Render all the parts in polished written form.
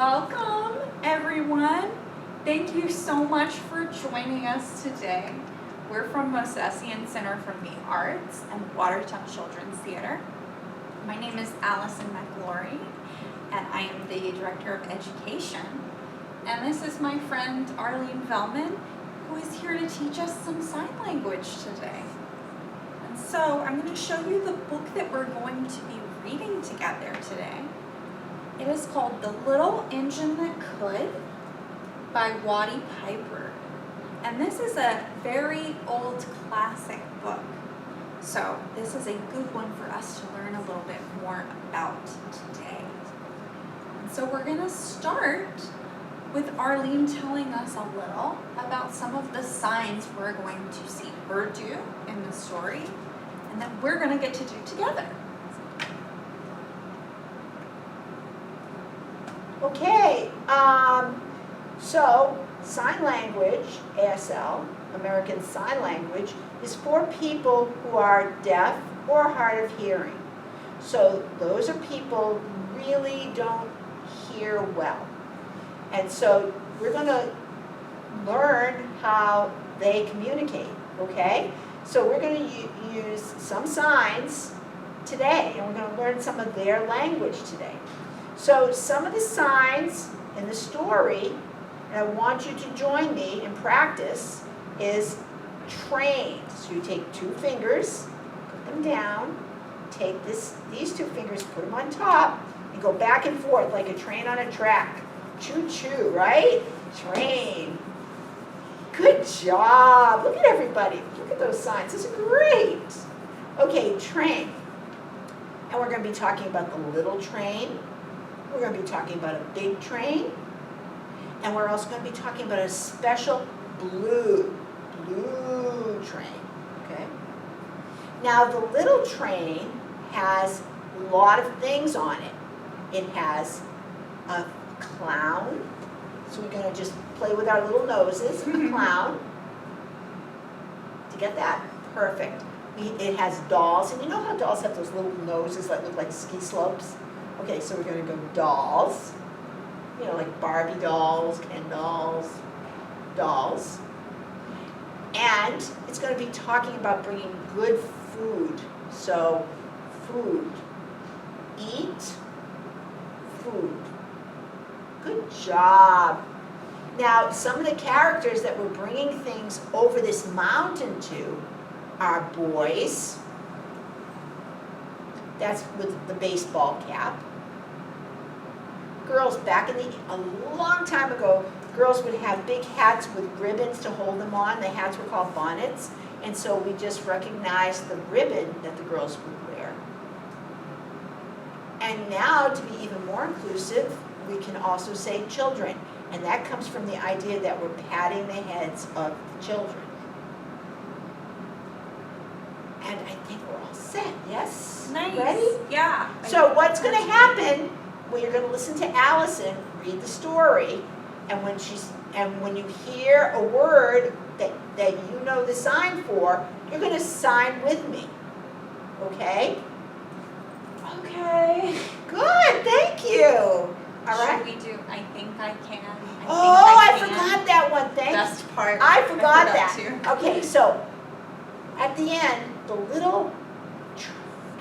Welcome, everyone. Thank you so much for joining us today. We're from Mosesian Center for the Arts and Watertown Children's Theater. My name is Allison, MacLaury, and I am the Director of Education. And this is my friend Arlene Velleman, who is here to teach us some sign language today. And so I'm going to show you the book that we're going to be reading together today. It is called The Little Engine That Could by Watty Piper. And this is a very old classic book. So this is a good one for us to learn a little bit more about today. And so we're going to start with Arlene telling us a little about some of the signs we're going to see her do in the story, and that we're going to get to do together. Okay, so sign language, ASL, American Sign Language, is for people who are deaf or hard of hearing. So those are people who really don't hear well. And so we're going to learn how they communicate, okay? So we're going to use some signs today, and we're going to learn some of their language today. So some of the signs in the story, and I want you to join me in practice, is train. So you take two fingers, put them down, take these two fingers, put them on top, and go back and forth like a train on a track. Choo-choo, right? Train. Good job. Look at everybody. Look at those signs. This is great. Okay, train. And we're going to be talking about the little train. We're going to be talking about a big train. And we're also going to be talking about a special blue train. Okay? Now, the little train has a lot of things on it. It has a clown. So we're going to just play with our little noses. A clown. Did you get that? Perfect. It has dolls. And you know how dolls have those little noses that look like ski slopes? Okay, so we're going to go dolls. You know, like Barbie dolls, Ken dolls, dolls. And it's going to be talking about bringing good food. So, food. Eat food. Good job. Now, some of the characters that we're bringing things over this mountain to are boys. That's with the baseball cap. Girls, a long time ago, girls would have big hats with ribbons to hold them on. The hats were called bonnets. And so we just recognized the ribbon that the girls would wear. And now, to be even more inclusive, we can also say children. And that comes from the idea that we're patting the heads of the children. And I think we're all set, yes? Nice. Ready? Yeah. So what's going to happen, well, you're going to listen to Allison read the story, and when you hear a word that you know the sign for, you're going to sign with me. Okay? Okay. Good, thank you. All right. Should we do I think I can? I forgot that one. Best part. I forgot that. Too. Okay, so at the end, the little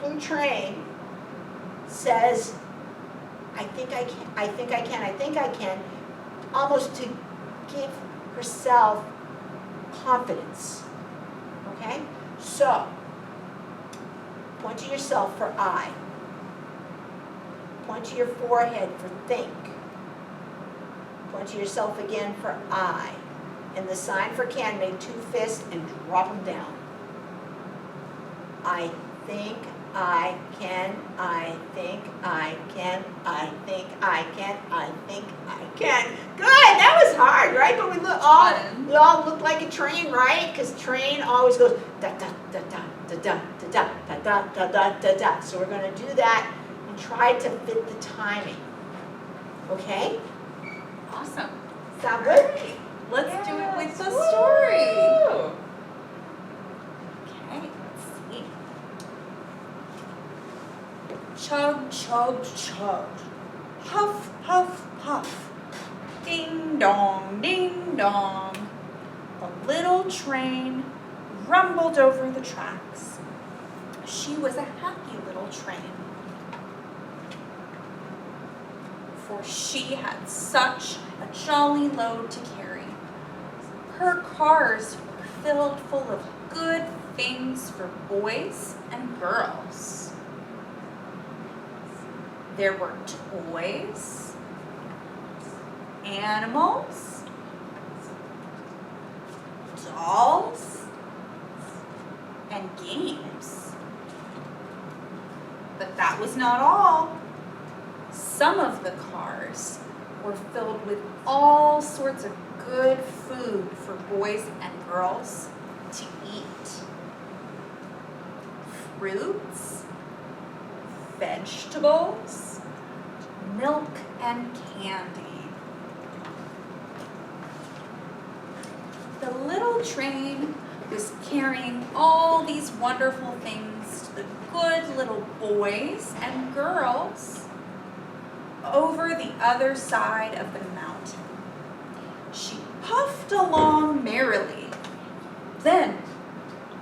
blue train says, I think I can, I think I can, I think I can, almost to give herself confidence. Okay? So, point to yourself for I. Point to your forehead for think. Point to yourself again for I. And the sign for can, make two fists and drop them down. I think I can, I think I can, I think I can, I think I can. Good, that was hard, right? But we all look like a train, right? Because train always goes da da da da da da da da da da da da da. So we're going to do that and try to fit the timing. Okay? Awesome. Sound good? Right. Let's do it with the story. Woo! Okay, let's see. Chug, chug, chug. Puff, puff, puff. Ding dong, ding dong. The little train rumbled over the tracks. She was a happy little train, for she had such a jolly load to carry. Her cars were filled full of good things for boys and girls. There were toys, animals, dolls, and games. But that was not all. Some of the cars were filled with all sorts of good food for boys and girls to eat. Fruits, vegetables, milk, and candy. The little train was carrying all these wonderful things to the good little boys and girls over the other side of the mountain. She puffed along merrily. Then,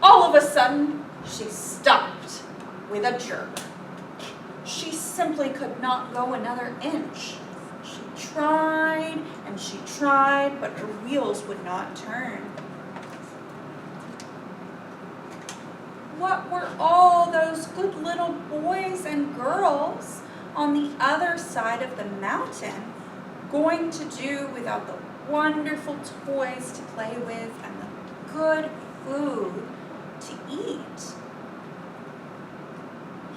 all of a sudden, she stopped with a jerk. She simply could not go another inch. She tried and she tried, but her wheels would not turn. What were all those good little boys and girls on the other side of the mountain going to do without the wonderful toys to play with and the good food to eat?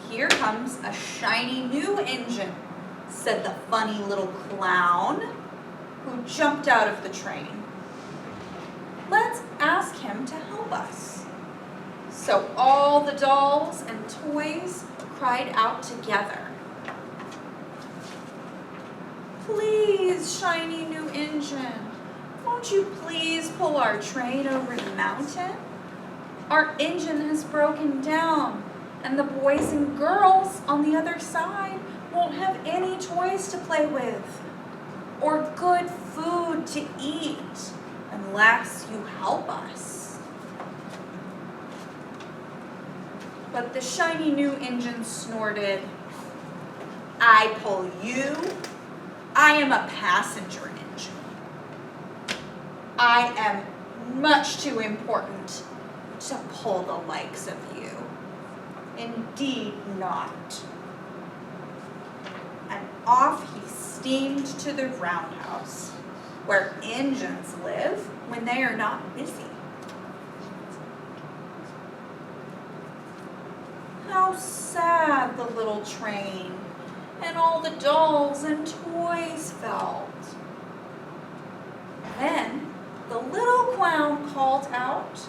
"Here comes a shiny new engine," said the funny little clown who jumped out of the train. "Let's ask him to help us." So all the dolls and toys cried out together, "Please, shiny new engine, won't you please pull our train over the mountain? Our engine has broken down, and the boys and girls on the other side won't have any toys to play with or good food to eat unless you help us." But the shiny new engine snorted, "I pull you? I am a passenger engine. I am much too important to pull the likes of you. Indeed not." And off he steamed to the roundhouse, where engines live when they are not busy. How sad the little train and all the dolls and toys felt. Then the little clown called out,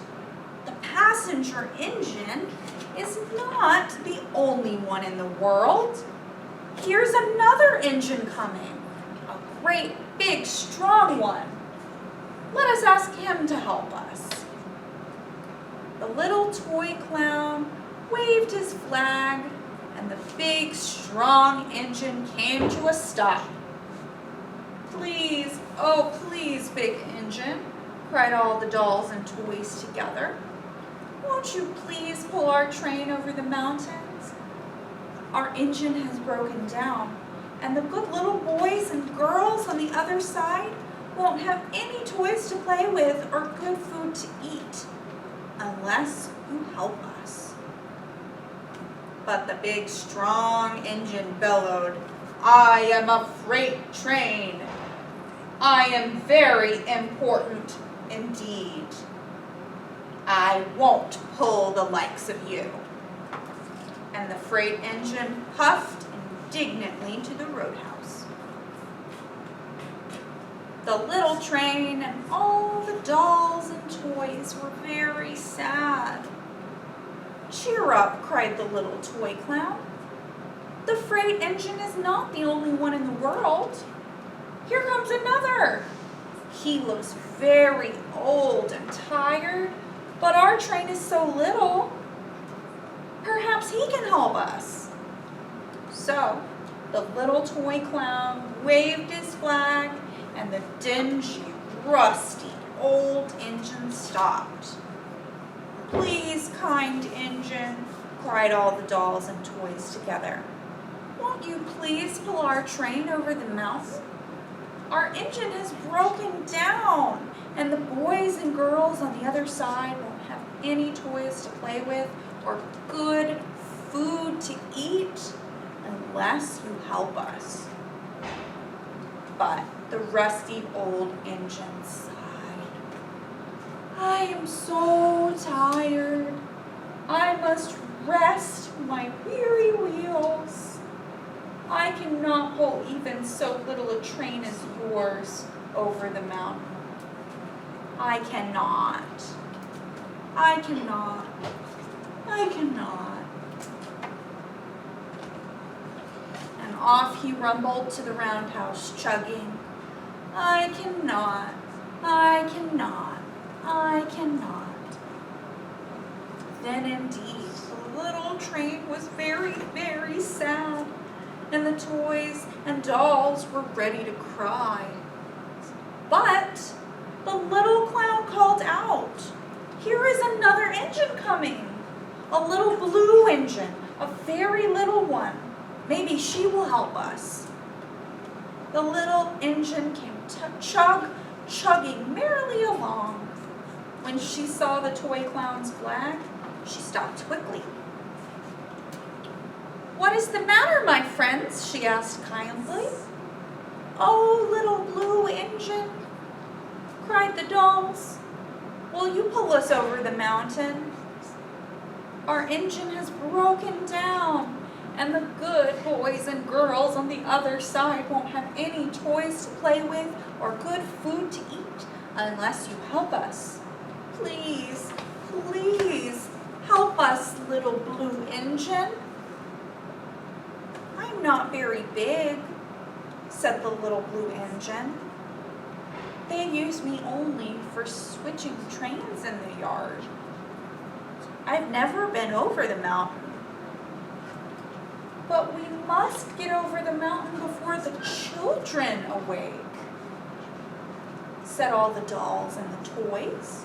"The passenger engine is not the only one in the world. Here's another engine coming, a great, big, strong one. Let us ask him to help us." The little toy clown waved his flag, and the big, strong engine came to a stop. "Please, oh please, big engine," cried all the dolls and toys together. "Won't you please pull our train over the mountains? Our engine has broken down, and the good little boys and girls on the other side won't have any toys to play with or good food to eat unless you help us." But the big, strong engine bellowed, "I am a freight train. I am very important indeed. I won't pull the likes of you." And the freight engine puffed indignantly to the roadhouse. The little train and all the dolls and toys were very sad. "Cheer up," cried the little toy clown. "The freight engine is not the only one in the world. Here comes another. He looks very old and tired, but our train is so little. Perhaps he can help us." So The little toy clown waved his flag, and the dingy, rusty, old engine stopped. "Please, kind engine," cried all the dolls and toys together. "Won't you please pull our train over the mountain? Our engine has broken down, and the boys and girls on the other side won't have any toys to play with or good food to eat unless you help us." But the rusty old engine sighed. "I am so tired. I must rest my weary wheels. I cannot pull even so little a train as yours over the mountain. I cannot. I cannot. I cannot." And off he rumbled to the roundhouse, chugging, "I cannot. I cannot. I cannot." Then indeed, the little train was very, very sad, and the toys and dolls were ready to cry. But the little clown called out, "Here is another engine coming, a little blue engine, a very little one. Maybe she will help us." The little engine came chugging merrily along. When she saw the toy clown's flag, she stopped quickly. "What is the matter, my friends?" she asked kindly. "Oh, little blue engine," cried the dolls, "will you pull us over the mountain? Our engine has broken down, and the good boys and girls on the other side won't have any toys to play with or good food to eat unless you help us. Please, please, help us, little blue engine." "I'm not very big," said the little blue engine. "They use me only for switching trains in the yard. I've never been over the mountain." "But we must get over the mountain before the children awake," said all the dolls and the toys.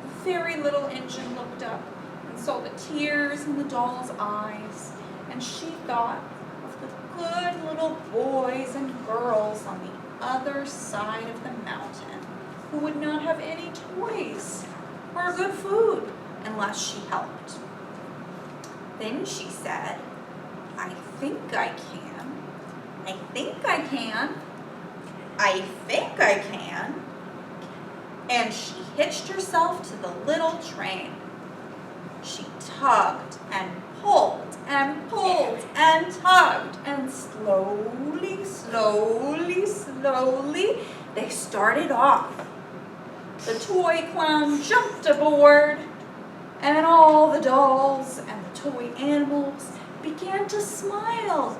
The very little engine looked up and saw the tears in the doll's eyes, and she thought of the good little boys and girls on the other side of the mountain who would not have any toys or good food unless she helped. Then she said, "I think I can. I think I can. I think I can." And she hitched herself to the little train. She tugged and pulled and pulled and tugged, and slowly, slowly, slowly, they started off. The toy clown jumped aboard, and all the dolls and the toy animals began to smile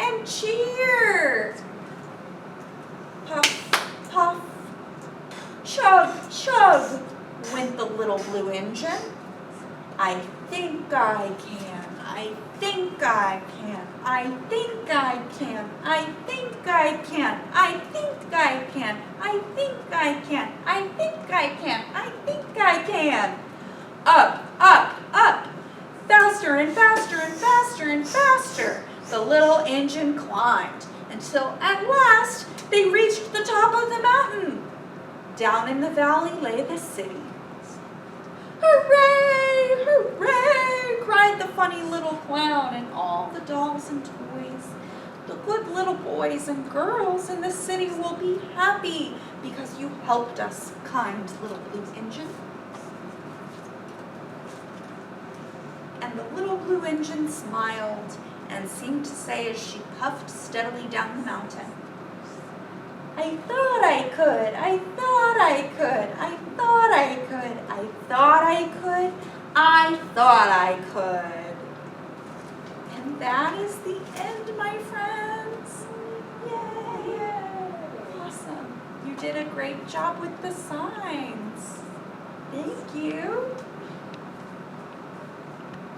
and cheer. Puff, puff, chug, chug, went the little blue engine. "I think I can. I think I can. I think I can. I think I can. I think I can. I think I can. I think I can. I think I can." Up, up, up, faster and faster and faster and faster, the little engine climbed until at last they reached the top of the mountain. Down in the valley lay the city. "Hooray! Hooray!" cried the funny little clown and all the dolls and toys. "The good little boys and girls in the city will be happy because you helped us, kind little blue engine." And the little blue engine smiled and seemed to say as she puffed steadily down the mountain, "I thought I could, I thought I could, I thought I could, I thought I could, I thought I could." And that is the end, my friends. Yay! Awesome. You did a great job with the signs. Thank you.